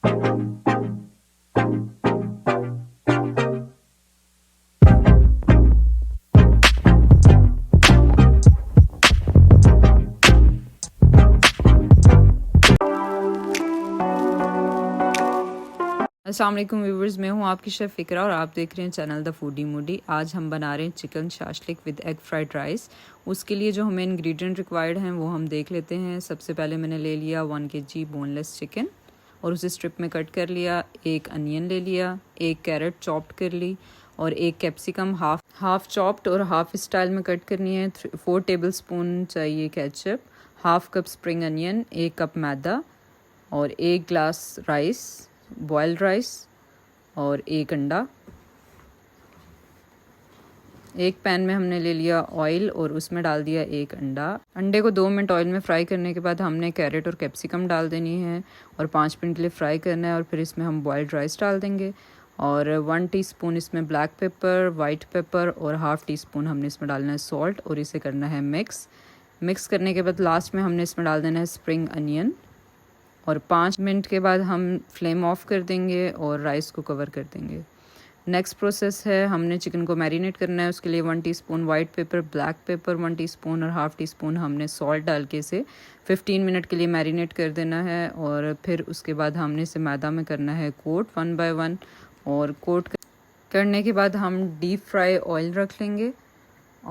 अस्सलाम वालेकुम व्यूवर्स, मैं हूं आपकी शेफ़ फ़िक्रा और आप देख रहे हैं चैनल द फूडी मूडी। आज हम बना रहे हैं chicken shashlik with egg fried rice. उसके लिए जो हमें इंग्रेडिएंट रिक्वायर्ड हैं वो हम देख लेते हैं। सबसे पहले मैंने ले लिया 1 kg बोनलेस चिकन और उसे स्ट्रिप में कट कर लिया। एक अनियन ले लिया, एक कैरेट चॉप्ड कर ली और एक कैप्सिकम हाफ चॉप्ड और हाफ स्टाइल में कट करनी है। 4 टेबलस्पून चाहिए ketchup, half cup spring onion, 1 cup मैदा और 1 ग्लास राइस, बॉइल्ड राइस और 1 अंडा। एक पैन में हमने ले लिया ऑयल और उसमें डाल दिया 1 अंडा। अंडे को 2 मिनट ऑयल में फ्राई करने के बाद हमने कैरेट और कैप्सिकम डाल देनी है और 5 मिनट के लिए फ्राई करना है और फिर इसमें हम बॉइल्ड राइस डाल देंगे और 1 टीस्पून इसमें ब्लैक पेपर, वाइट पेपर और हाफ़ टी स्पून हमने इसमें डालना है सॉल्ट और इसे करना है मिक्स करने के बाद लास्ट में हमने इसमें डाल देना है स्प्रिंग अनियन और 5 मिनट के बाद हम फ्लेम ऑफ कर देंगे और राइस को कवर कर देंगे। नेक्स्ट प्रोसेस है, हमने चिकन को मैरिनेट करना है। उसके लिए 1 teaspoon white paper, black pepper 1 teaspoon और हाफ़ टी स्पून हमने सॉल्ट डाल के इसे 15 मिनट के लिए मैरिनेट कर देना है और फिर उसके बाद हमने इसे मैदा में करना है कोट 1 बाय 1 और कोट करने के बाद हम डीप फ्राई ऑयल रख लेंगे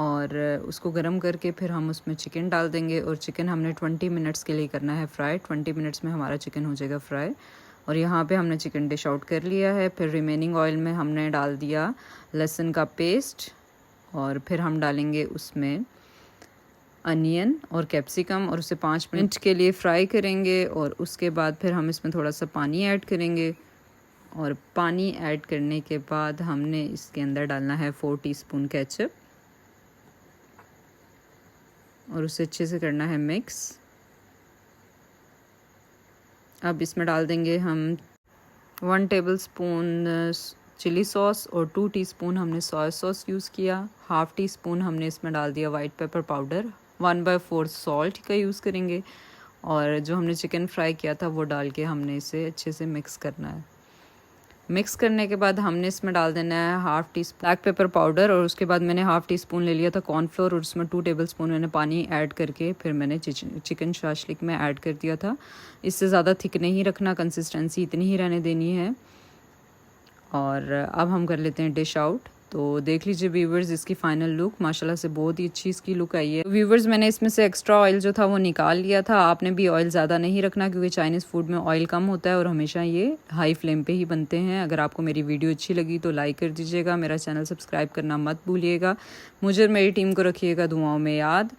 और उसको गर्म करके फिर हम उसमें चिकन डाल देंगे और चिकन हमने 20 मिनट्स के लिए करना है फ्राई। 20 मिनट्स में हमारा चिकन हो जाएगा फ्राई और यहाँ पे हमने चिकन डिश आउट कर लिया है। फिर रिमेनिंग ऑयल में हमने डाल दिया लहसुन का पेस्ट और फिर हम डालेंगे उसमें अनियन और कैप्सिकम और उसे 5 मिनट के लिए फ्राई करेंगे और उसके बाद फिर हम इसमें थोड़ा सा पानी ऐड करेंगे और पानी ऐड करने के बाद हमने इसके अंदर डालना है 4 टीस्पून केचप और उसे अच्छे से करना है मिक्स। अब इसमें डाल देंगे हम 1 टेबलस्पून चिली सॉस और 2 टीस्पून हमने सोया सॉस यूज़ किया। हाफ़ टी स्पून हमने इसमें डाल दिया वाइट पेपर पाउडर। 1/4 सॉल्ट का यूज़ करेंगे और जो हमने चिकन फ्राई किया था वो डाल के हमने इसे अच्छे से मिक्स करना है। मिक्स करने के बाद हमने इसमें डाल देना है half tea black pepper powder और उसके बाद मैंने हाफ़ टी स्पून ले लिया था कॉर्नफ्लोर और उसमें 2 टेबलस्पून मैंने पानी ऐड करके फिर मैंने चिकन शाशलिक में ऐड कर दिया था। इससे ज़्यादा थिक नहीं रखना, कंसिस्टेंसी इतनी ही रहने देनी है। और अब हम कर लेते हैं डिश आउट। तो देख लीजिए व्यूवर्स इसकी फ़ाइनल लुक, माशाल्लाह से बहुत ही अच्छी इसकी लुक आई है। व्यूवर्स मैंने इसमें से एक्स्ट्रा ऑयल जो था वो निकाल लिया था। आपने भी ऑयल ज़्यादा नहीं रखना क्योंकि चाइनीज़ फूड में ऑयल कम होता है और हमेशा ये हाई फ्लेम पे ही बनते हैं। अगर आपको मेरी वीडियो अच्छी लगी तो लाइक कर दीजिएगा, मेरा चैनल सब्सक्राइब करना मत भूलिएगा। मुझे और मेरी टीम को रखिएगा दुआओं में याद।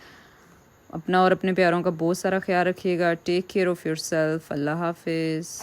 अपना और अपने प्यारों का बहुत सारा ख्याल रखिएगा। Take care of yourself. Allah हाफिज़।